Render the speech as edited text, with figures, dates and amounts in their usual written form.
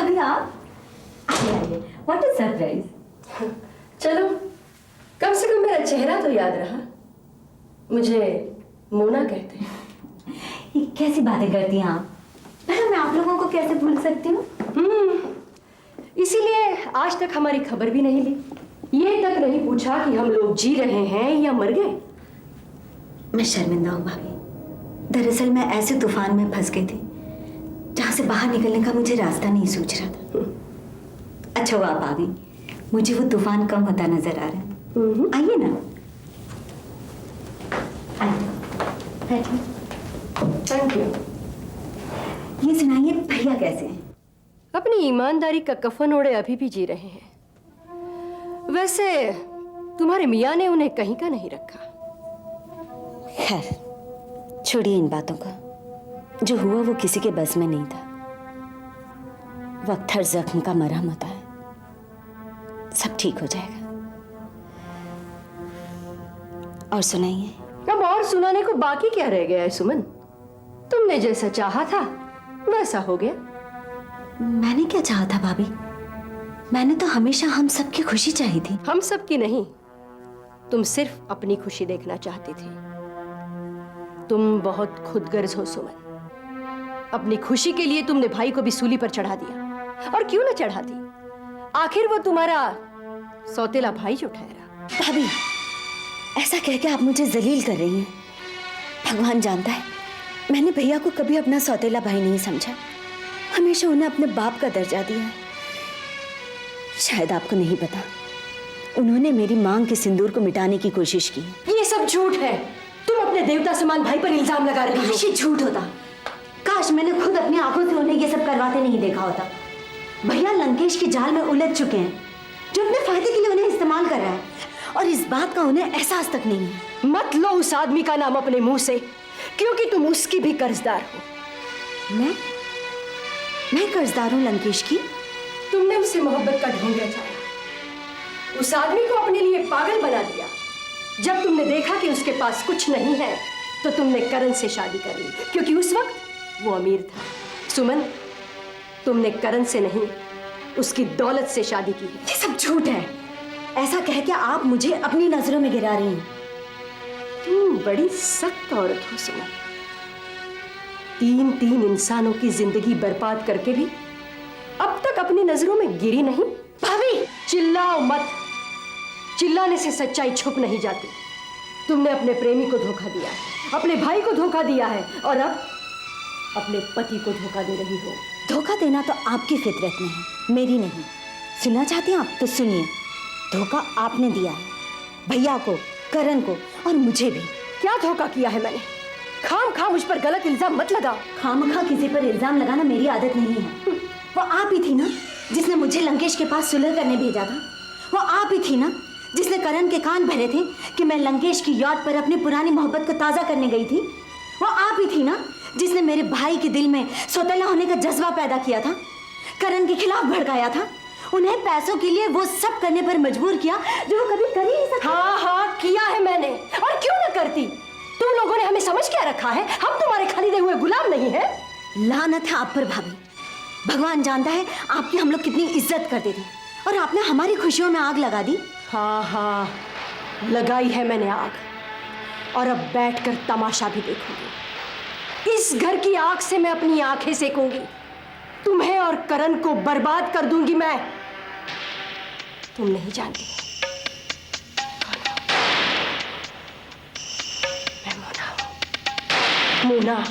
भाभी आप आइए आइए, व्हाट अ सरप्राइज। चलो, कम से कम मेरा चेहरा तो याद रहा। मुझे मोना कहते हैं। ये कैसी बातें करती हैं आप? भला मैं आप लोगों को कैसे भूल सकती हूँ? इसीलिए आज तक हमारी खबर भी नहीं ली, ये तक नहीं पूछा कि हम लोग जी रहे हैं या मर गए। मैं शर्मिंदा हूँ भाभी। दरअसल मैं ऐसे तूफान में फंस गई थी जहाँ से बाहर निकलने का मुझे रास्ता नहीं सूझ रहा था। अच्छा हुआ आप आ गई, मुझे वो तूफान कम होता नजर आ रहा है। आइए ना, आइए। Thank you. ये सुनाइए, भैया कैसे हैं? अपनी ईमानदारी का कफन ओढ़े अभी भी जी रहे हैं। वैसे तुम्हारे मियाँ ने उन्हें कहीं का नहीं रखा। खैर छोड़िए इन बातों का। जो हुआ वो किसी के बस में नहीं था। वक्त हर जख्म का मरहम होता है, सब ठीक हो जाएगा। और सुनाइए। अब और सुनाने को बाकी क्या रह गया है सुमन? तुमने जैसा चाहा था वैसा हो गया। मैंने क्या चाहा था भाभी? मैंने तो हमेशा हम सबकी खुशी चाही थी। हम सबकी नहीं, तुम सिर्फ अपनी खुशी देखना चाहती थी। तुम बहुत खुदगर्ज हो सुमन। अपनी खुशी के लिए तुमने भाई को भी सूली पर चढ़ा दिया। और क्यों ना चढ़ाती, आखिर वो तुम्हारा सौतेला भाई जो ठहरा। भाभी ऐसा कह के आप मुझे जलील कर रही हैं। भगवान जानता है मैंने भैया को कभी अपना सौतेला भाई नहीं समझा। हमेशा उन्हें अपने बाप का दर्जा दिया है। शायद आपको नहीं पता, उन्होंने मेरी मांग के सिंदूर को मिटाने की कोशिश की। ये सब झूठ है। तुम अपने देवता समान भाई पर इल्जाम लगा रही हो। काश ये झूठ होता। काश मैंने खुद अपनी आंखों से उन्हें ये सब करवाते नहीं देखा होता। भैया लंकेश के जाल में उलझ चुके हैं, जो अपने फायदे के लिए उन्हें इस्तेमाल कर रहा है, और इस बात का उन्हें एहसास तक नहीं है। मत लो उस आदमी का नाम अपने मुंह से, क्योंकि तुम उसकी भी कर्जदार हो। मैं कर्जदार हूं लंकेश की? तुमने उसे मोहब्बत का ढोंग रचाया, उस आदमी को अपने लिए पागल बना दिया। जब तुमने देखा कि उसके पास कुछ नहीं है तो तुमने करण से शादी कर ली, क्योंकि उस वक्त वो अमीर था। सुमन, तुमने करण से नहीं उसकी दौलत से शादी की है। ये सब झूठ है। ऐसा कह के आप मुझे अपनी नजरों में गिरा रही हैं। तुम बड़ी सख्त औरत हो सुमन। तीन इंसानों की जिंदगी बर्बाद करके भी अब तक अपनी नजरों में गिरी नहीं। भाभी चिल्लाओ मत। चिल्लाने से सच्चाई छुप नहीं जाती। तुमने अपने प्रेमी को धोखा दिया है, अपने भाई को धोखा दिया है, और अब अपने पति को धोखा दे रही हो। धोखा देना तो आपकी फितरत में है, मेरी नहीं। सुनना चाहती हैं आप तो सुनिए। धोखा आपने दिया है, भैया को, करण को, और मुझे भी। क्या धोखा किया है मैंने? खाम मुझ पर गलत इल्जाम मत लगाओ। खामखा किसी पर इल्जाम लगाना मेरी आदत नहीं है। वो आप ही थी ना जिसने मुझे लंकेश के पास सुलह करने भेजा था। वो आप ही थी ना जिसने करण के कान भरे थे कि मैं लंकेश की याद पर अपनी पुरानी मोहब्बत को ताज़ा करने गई थी। वो आप ही थी ना जिसने मेरे भाई के दिल में सौतेला होने का जज्बा पैदा किया था, करण के खिलाफ भड़काया था, उन्हें पैसों के लिए वो सब करने पर मजबूर किया जो वो कभी कर ही नहीं सकते। हाँ किया है मैंने, और क्यों ना करती। तुम लोगों ने हमें समझ क्या रखा है? हम तुम्हारे खरीदे हुए गुलाम नहीं है। लानत है आप पर भाभी। भगवान जानता है आपकी हम लोग कितनी इज्जत करते थे, और आपने हमारी खुशियों में आग लगा दी। हाँ लगाई है मैंने आग, और अब बैठकर तमाशा भी देखूंगी। इस घर की आग से मैं अपनी आंखें सेकूंगी। तुम्हें और करण को बर्बाद कर दूंगी मैं। तुम नहीं जानती मैं मोना हूं। मोना।